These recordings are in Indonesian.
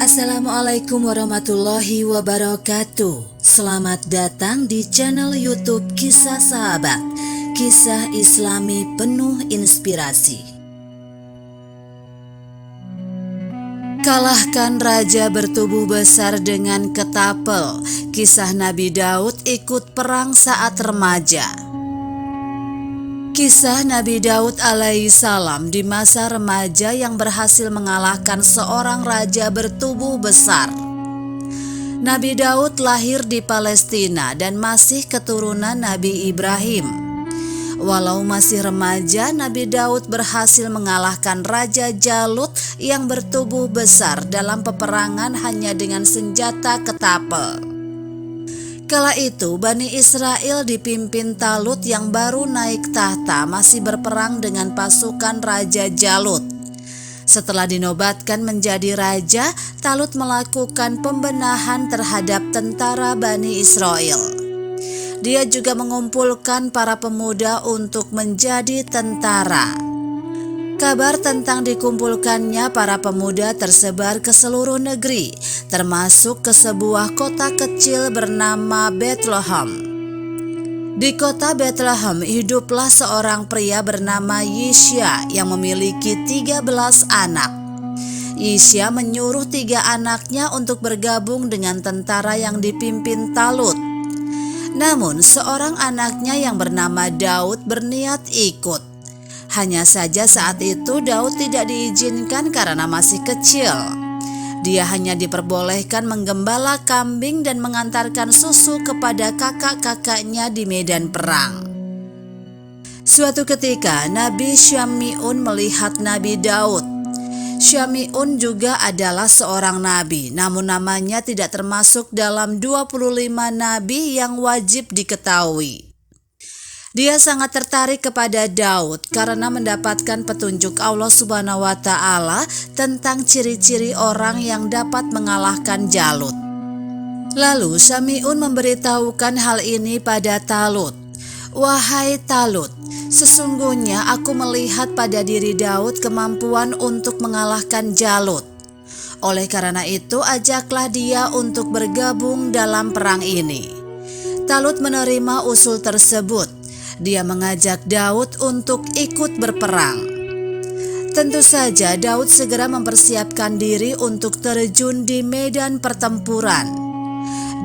Assalamualaikum warahmatullahi wabarakatuh. Selamat datang di channel YouTube Kisah Sahabat, kisah Islami penuh inspirasi. Kalahkan raja bertubuh besar dengan ketapel. Kisah Nabi Daud ikut perang saat remaja. Kisah Nabi Daud alaihissalam di masa remaja yang berhasil mengalahkan seorang raja bertubuh besar. Nabi Daud lahir di Palestina dan masih keturunan Nabi Ibrahim. Walau masih remaja, Nabi Daud berhasil mengalahkan Raja Jalut yang bertubuh besar dalam peperangan hanya dengan senjata ketapel. Kala itu Bani Israel dipimpin Talut yang baru naik tahta masih berperang dengan pasukan Raja Jalut. Setelah dinobatkan menjadi raja, Talut melakukan pembenahan terhadap tentara Bani Israel. Dia juga mengumpulkan para pemuda untuk menjadi tentara. Kabar tentang dikumpulkannya para pemuda tersebar ke seluruh negeri, termasuk ke sebuah kota kecil bernama Bethlehem. Di kota Bethlehem hiduplah seorang pria bernama Yisya yang memiliki 13 anak. Yisya menyuruh 3 anaknya untuk bergabung dengan tentara yang dipimpin Talut. Namun seorang anaknya yang bernama Daud berniat ikut. Hanya saja saat itu Daud tidak diizinkan karena masih kecil. Dia hanya diperbolehkan menggembala kambing dan mengantarkan susu kepada kakak-kakaknya di medan perang. Suatu ketika Nabi Syami'un melihat Nabi Daud. Syami'un juga adalah seorang nabi, namun namanya tidak termasuk dalam 25 nabi yang wajib diketahui. Dia sangat tertarik kepada Daud karena mendapatkan petunjuk Allah Subhanahu wa Ta'ala tentang ciri-ciri orang yang dapat mengalahkan Jalut. Lalu Syami'un memberitahukan hal ini pada Talut. "Wahai Talut, sesungguhnya aku melihat pada diri Daud kemampuan untuk mengalahkan Jalut. Oleh karena itu ajaklah dia untuk bergabung dalam perang ini." Talut menerima usul tersebut. Dia mengajak Daud untuk ikut berperang. Tentu saja Daud segera mempersiapkan diri untuk terjun di medan pertempuran.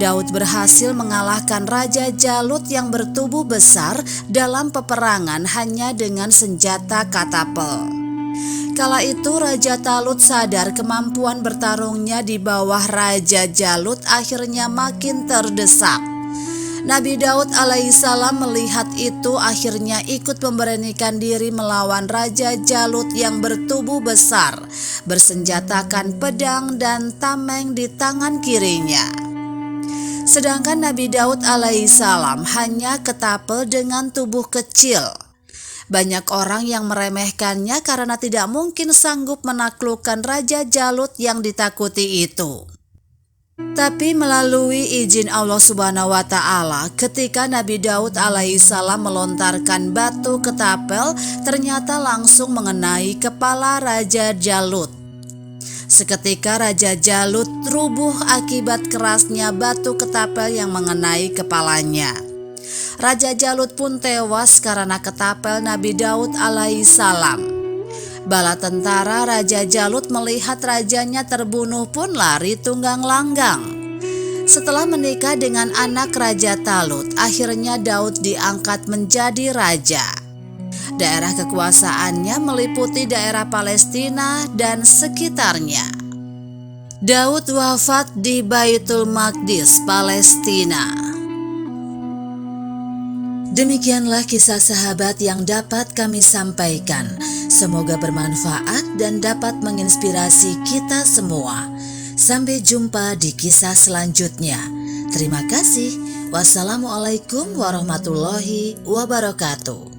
Daud berhasil mengalahkan Raja Jalut yang bertubuh besar dalam peperangan hanya dengan senjata katapel. Kala itu Raja Talut sadar kemampuan bertarungnya di bawah Raja Jalut akhirnya makin terdesak. Nabi Daud alaihissalam melihat itu akhirnya ikut memberanikan diri melawan Raja Jalut yang bertubuh besar, bersenjatakan pedang dan tameng di tangan kirinya. Sedangkan Nabi Daud alaihissalam hanya ketapel dengan tubuh kecil. Banyak orang yang meremehkannya karena tidak mungkin sanggup menaklukkan Raja Jalut yang ditakuti itu. Tapi melalui izin Allah Subhanahu wa Ta'ala, ketika Nabi Daud alaihissalam melontarkan batu ketapel, ternyata langsung mengenai kepala Raja Jalut. Seketika Raja Jalut rubuh akibat kerasnya batu ketapel yang mengenai kepalanya. Raja Jalut pun tewas karena ketapel Nabi Daud alaihissalam. Bala tentara Raja Jalut melihat rajanya terbunuh pun lari tunggang langgang. Setelah menikah dengan anak Raja Talut, akhirnya Daud diangkat menjadi raja. Daerah kekuasaannya meliputi daerah Palestina dan sekitarnya. Daud wafat di Baitul Maqdis, Palestina. Demikianlah kisah sahabat yang dapat kami sampaikan. Semoga bermanfaat dan dapat menginspirasi kita semua. Sampai jumpa di kisah selanjutnya. Terima kasih. Wassalamualaikum warahmatullahi wabarakatuh.